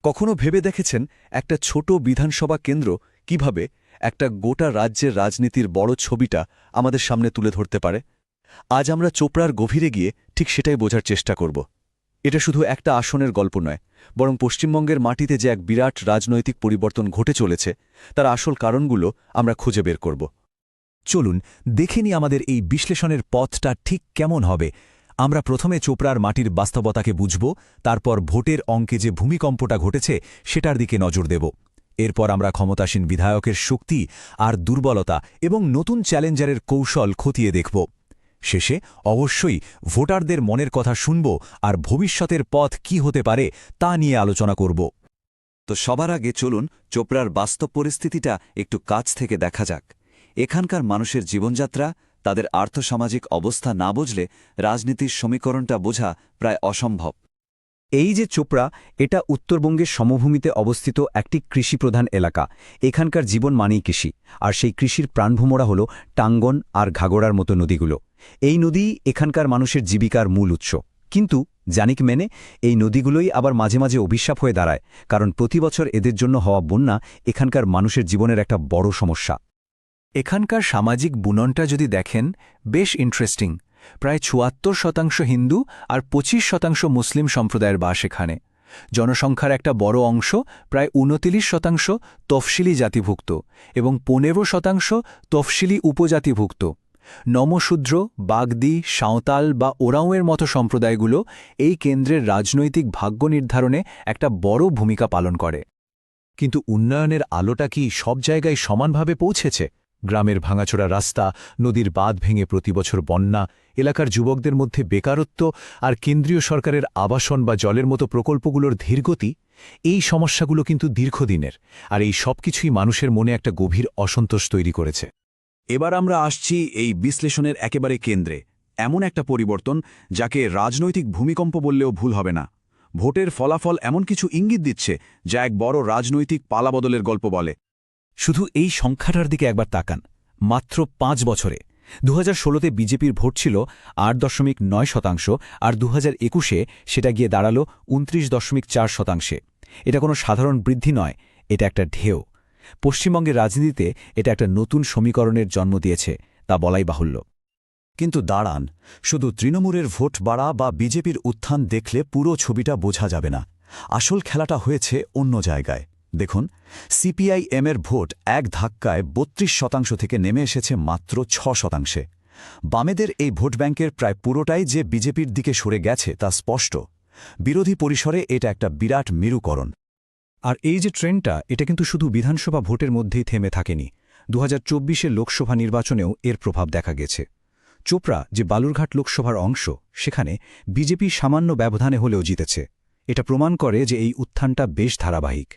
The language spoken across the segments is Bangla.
কখনো ভেবে দেখেছেন একটা ছোট বিধানসভা কেন্দ্র কিভাবে একটা গোটা রাজ্যের রাজনীতির বড় ছবিটা আমাদের সামনে তুলে ধরতে পারে? আজ আমরা চোপড়ার গভীরে গিয়ে ঠিক সেটাই বোঝার চেষ্টা করব। এটা শুধু একটা আসনের গল্প নয়, বরং পশ্চিমবঙ্গের মাটিতে যে এক বিরাট রাজনৈতিক পরিবর্তন ঘটে চলেছে তার আসল কারণগুলো আমরা খুঁজে বের করব। চলুন দেখে নিই আমাদের এই বিশ্লেষণের পথটা ঠিক কেমন হবে। আমরা প্রথমে চোপড়ার মাটির বাস্তবতাকে বুঝব, তারপর ভোটের অঙ্কে যে ভূমিকম্পটা ঘটেছে সেটার দিকে নজর দেব। এরপর আমরা ক্ষমতাসীন বিধায়কের শক্তি আর দুর্বলতা এবং নতুন চ্যালেঞ্জারের কৌশল খতিয়ে দেখব। শেষে অবশ্যই ভোটারদের মনের কথা শুনব আর ভবিষ্যতের পথ কি হতে পারে তা নিয়ে আলোচনা করব। তো সবার আগে চলুন চোপড়ার বাস্তব পরিস্থিতিটা একটু কাছ থেকে দেখা যাক। এখানকার মানুষের জীবনযাত্রা, তাদের আর্থসামাজিক অবস্থা না বুঝলে রাজনীতির সমীকরণটা বোঝা প্রায় অসম্ভব। এই যে চোপড়া, এটা উত্তরবঙ্গের সমভূমিতে অবস্থিত একটি কৃষিপ্রধান এলাকা। এখানকার জীবন মানেই কৃষি, আর সেই কৃষির প্রাণভূমরা হল টাঙ্গন আর ঘাগড়ার মতো নদীগুলো। এই নদী এখানকার মানুষের জীবিকার মূল উৎস। কিন্তু জানিক মেনে এই নদীগুলোই আবার মাঝে মাঝে অভিশাপ হয়ে দাঁড়ায়, কারণ প্রতি বছর এদের জন্য হওয়া বন্যা এখানকার মানুষের জীবনের একটা বড় সমস্যা। এখানকার সামাজিক বুননটা যদি দেখেন, বেশ ইন্টারেস্টিং। প্রায় ৭৪% হিন্দু আর ২৫% মুসলিম সম্প্রদায়ের বাস এখানে। জনসংখ্যার একটা বড় অংশ, প্রায় ২৯% তফসিলি জাতিভুক্ত এবং ১৫% তফসিলি উপজাতিভুক্ত। নমশূদ্র, বাগদি, সাঁওতাল বা ওরাওঁয়ের মতো সম্প্রদায়গুলো এই কেন্দ্রের রাজনৈতিক ভাগ্য নির্ধারণে একটা বড় ভূমিকা পালন করে। কিন্তু উন্নয়নের আলোটা কি সব জায়গায় সমানভাবে পৌঁছেছে? গ্রামের ভাঙাচোরা রাস্তা, নদীর বাঁধ ভেঙে প্রতিবছর বন্যা, এলাকার যুবকদের মধ্যে বেকারত্ব আর কেন্দ্রীয় সরকারের আবাসন বা জলের মতো প্রকল্পগুলোর ধীরগতি, এই সমস্যাগুলো কিন্তু দীর্ঘদিনের, আর এই সবকিছুই মানুষের মনে একটা গভীর অসন্তোষ তৈরি করেছে। এবার আমরা আসছি এই বিশ্লেষণের একেবারে কেন্দ্রে, এমন একটা পরিবর্তন যাকে রাজনৈতিক ভূমিকম্প বললেও ভুল হবে না। ভোটের ফলাফল এমন কিছু ইঙ্গিত দিচ্ছে যা এক বড় রাজনৈতিক পালাবদলের গল্প বলে। শুধু এই সংখ্যাটার দিকে একবার তাকান। মাত্র ৫ বছরে ২০১৬তে বিজেপির ভোট ছিল ৮.৯%, আর ২০২১-এ সেটা গিয়ে দাঁড়াল ২৯.৪%। এটা কোনো সাধারণ বৃদ্ধি নয়, এটা একটা ঢেউ। পশ্চিমবঙ্গের রাজনীতিতে এটা একটা নতুন সমীকরণের জন্ম দিয়েছে, তা বলাই বাহুল্য। কিন্তু দাঁড়ান, শুধু তৃণমূলের ভোট বাড়া বা বিজেপির উত্থান দেখলে পুরো ছবিটা বোঝা যাবে না। আসল খেলাটা হয়েছে অন্য জায়গায়। দেখুন, সিপিআইএমের ভোট এক ধাক্কায় ৩২% থেকে নেমে এসেছে মাত্র ৬%। বামেদের এই ভোট ব্যাংকের প্রায় পুরোটাই যে বিজেপির দিকে সরে গেছে তা স্পষ্ট। বিরোধী পরিসরে এটা একটা বিরাট মেরুকরণ। আর এই যে ট্রেন্ডটা, এটা কিন্তু শুধু বিধানসভা ভোটের মধ্যেই থেমে থাকেনি। ২০২৪-এর লোকসভা নির্বাচনেও এর প্রভাব দেখা গেছে। চোপড়া, যে বালুরঘাট লোকসভার অংশ, সেখানে বিজেপি সামান্য ব্যবধানে হলেও জিতেছে। এটা প্রমাণ করে যে এই উত্থানটা বেশ ধারাবাহিক।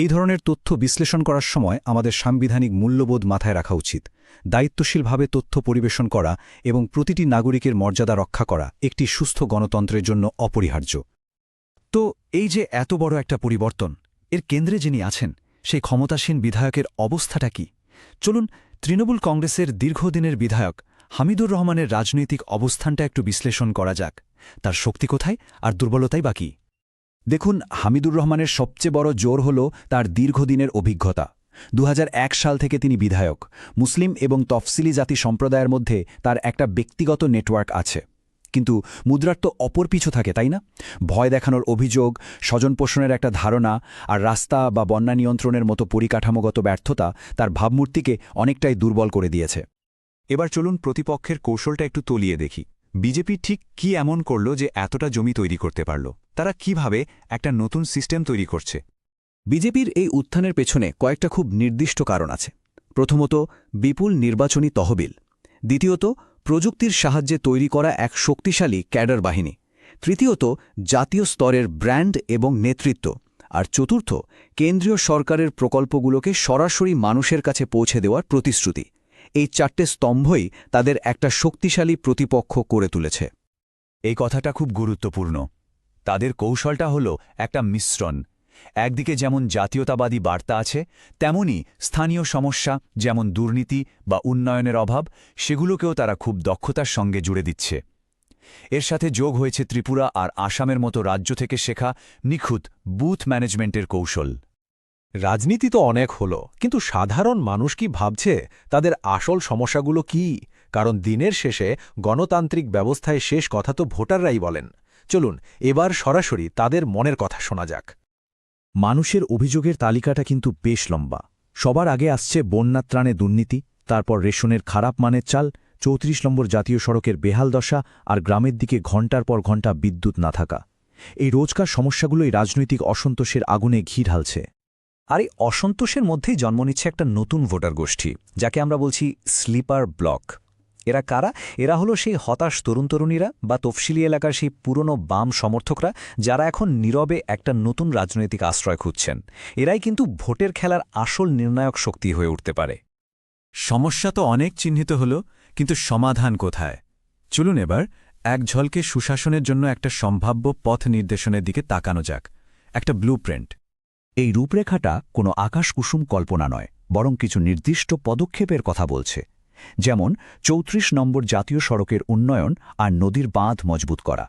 এই ধরনের তথ্য বিশ্লেষণ করার সময় আমাদের সাংবিধানিক মূল্যবোধ মাথায় রাখা উচিত। দায়িত্বশীলভাবে তথ্য পরিবেশন করা এবং প্রতিটি নাগরিকের মর্যাদা রক্ষা করা একটি সুস্থ গণতন্ত্রের জন্য অপরিহার্য। তো এই যে এত বড় একটা পরিবর্তন, এর কেন্দ্রে যিনি আছেন সেই ক্ষমতাসীন বিধায়কের অবস্থাটা কি? চলুন তৃণমূল কংগ্রেসের দীর্ঘদিনের বিধায়ক হামিদুর রহমানের রাজনৈতিক অবস্থানটা একটু বিশ্লেষণ করা যাক। তার শক্তি কোথায় আর দুর্বলতাই বা কী? দেখুন, হামিদুর রহমানের সবচেয়ে বড় জোর হল তার দীর্ঘদিনের অভিজ্ঞতা। ২০০১ সাল থেকে তিনি বিধায়ক। মুসলিম এবং তফসিলি জাতি সম্প্রদায়ের মধ্যে তার একটা ব্যক্তিগত নেটওয়ার্ক আছে। কিন্তু মুদ্রার তো অপর পিছু থাকে, তাই না? ভয় দেখানোর অভিযোগ, স্বজনপোষণের একটা ধারণা আর রাস্তা বা বন্যা নিয়ন্ত্রণের মতো পরিকাঠামোগত ব্যর্থতা তার ভাবমূর্তিকে অনেকটাই দুর্বল করে দিয়েছে। এবার চলুন প্রতিপক্ষের কৌশলটা একটু তলিয়ে দেখি। বিজেপি ঠিক কি এমন করল যে এতটা জমি তৈরি করতে পারল? তারা কিভাবে একটা নতুন সিস্টেম তৈরি করছে? বিজেপির এই উত্থানের পেছনে কয়েকটা খুব নির্দিষ্ট কারণ আছে। প্রথমত, বিপুল নির্বাচনী তহবিল। দ্বিতীয়ত, প্রযুক্তির সাহায্যে তৈরি করা এক শক্তিশালী ক্যাডার বাহিনী। তৃতীয়ত, জাতীয় স্তরের ব্র্যান্ড এবং নেতৃত্ব। আর চতুর্থ, কেন্দ্রীয় সরকারের প্রকল্পগুলোকে সরাসরি মানুষের কাছে পৌঁছে দেওয়ার প্রতিশ্রুতি। এই ৪টে স্তম্ভই তাদের একটা শক্তিশালী প্রতিপক্ষ করে তুলেছে। এই কথাটা খুব গুরুত্বপূর্ণ। তাদের কৌশলটা হল একটা মিশ্রণ। একদিকে যেমন জাতীয়তাবাদী বার্তা আছে, তেমনি স্থানীয় সমস্যা যেমন দুর্নীতি বা উন্নয়নের অভাব, সেগুলোকেও তারা খুব দক্ষতার সঙ্গে জুড়ে দিচ্ছে। এর সাথে যোগ হয়েছে ত্রিপুরা আর আসামের মতো রাজ্য থেকে শেখা নিখুঁত বুথ ম্যানেজমেন্টের কৌশল। রাজনীতি তো অনেক হলো, কিন্তু সাধারণ মানুষ কি ভাবছে তাদের আসল সমস্যাগুলো কি? কারণ দিনের শেষে গণতান্ত্রিক ব্যবস্থায় শেষ কথা তো ভোটাররাই বলেন। চলুন এবার সরাসরি তাদের মনের কথা শোনা যাক। মানুষের অভিযোগের তালিকাটা কিন্তু বেশ লম্বা। সবার আগে আসছে বন্যাত্রাণে দুর্নীতি, তারপর রেশনের খারাপ মানের চাল, ৩৪ নম্বর জাতীয় সড়কের বেহাল দশা আর গ্রামের দিকে ঘণ্টার পর ঘণ্টা বিদ্যুৎ না থাকা। এই রোজকার সমস্যাগুলোই রাজনৈতিক অসন্তোষের আগুনে ঘি ঢালছে। আর এই অসন্তোষের মধ্যেই জন্ম নিচ্ছে একটা নতুন ভোটার গোষ্ঠী, যাকে আমরা বলছি স্লিপার ব্লক। এরা কারা? এরা হলো সেই হতাশ তরুণ তরুণীরা বা তফসিলি এলাকার সেই পুরনো বাম সমর্থকরা, যারা এখন নীরবে একটা নতুন রাজনৈতিক আশ্রয় খুঁজছেন। এরাই কিন্তু ভোটের খেলার আসল নির্ণায়ক শক্তি হয়ে উঠতে পারে। সমস্যা তো অনেক চিহ্নিত হল, কিন্তু সমাধান কোথায়? চলুন এবার এক ঝলকে সুশাসনের জন্য একটা সম্ভাব্য পথ নির্দেশনের দিকে তাকানো যাক, একটা ব্লুপ্রিন্ট। এই রূপরেখাটা কোনো আকাশকুসুম কল্পনা নয়, বরং কিছু নির্দিষ্ট পদক্ষেপের কথা বলছে। যেমন ৩৪ নম্বর জাতীয় সড়কের উন্নয়ন আর নদীর বাঁধ মজবুত করা,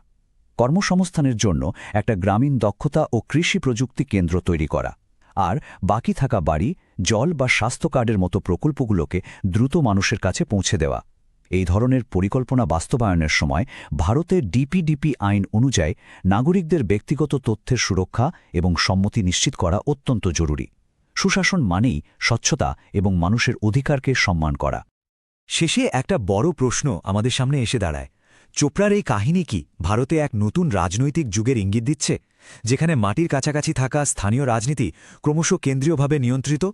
কর্মসংস্থানের জন্য একটা গ্রামীণ দক্ষতা ও কৃষি প্রযুক্তি কেন্দ্র তৈরি করা, আর বাকি থাকা বাড়ি, জল বা স্বাস্থ্য কার্ডের মতো প্রকল্পগুলোকে দ্রুত মানুষের কাছে পৌঁছে দেওয়া। এই ধরনের পরিকল্পনা বাস্তবায়নের সময় ভারতের ডিপিডিপি আইন অনুযায়ী নাগরিকদের ব্যক্তিগত তথ্যের সুরক্ষা এবং সম্মতি নিশ্চিত করা অত্যন্ত জরুরি। সুশাসন মানেই স্বচ্ছতা এবং মানুষের অধিকারকে সম্মান করা। শেষে একটা বড় প্রশ্ন আমাদের সামনে এসে দাঁড়ায়। চোপড়ার এই কাহিনী কি ভারতে এক নতুন রাজনৈতিক যুগের ইঙ্গিত দিচ্ছে, যেখানে মাটির কাছাকাছি থাকা স্থানীয় রাজনীতি ক্রমশ কেন্দ্রীয়ভাবে নিয়ন্ত্রিত,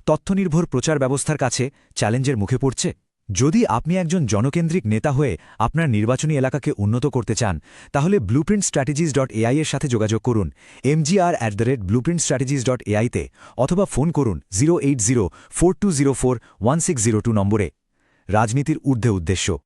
তথ্যনির্ভর প্রচার ব্যবস্থার কাছে চ্যালেঞ্জের মুখে পড়ছে? যদি আপনি একজন জনকেন্দ্রিক নেতা হয়ে আপনার নির্বাচনী এলাকাকে উন্নত করতে চান, তাহলে blueprintstrategies.ai এর সাথে যোগাযোগ করুন mgr@blueprintstrategies.ai তে, অথবা ফোন করুন 08042041602 নম্বরে। রাজনীতির ঊর্ধ্বে উদ্দেশ্য,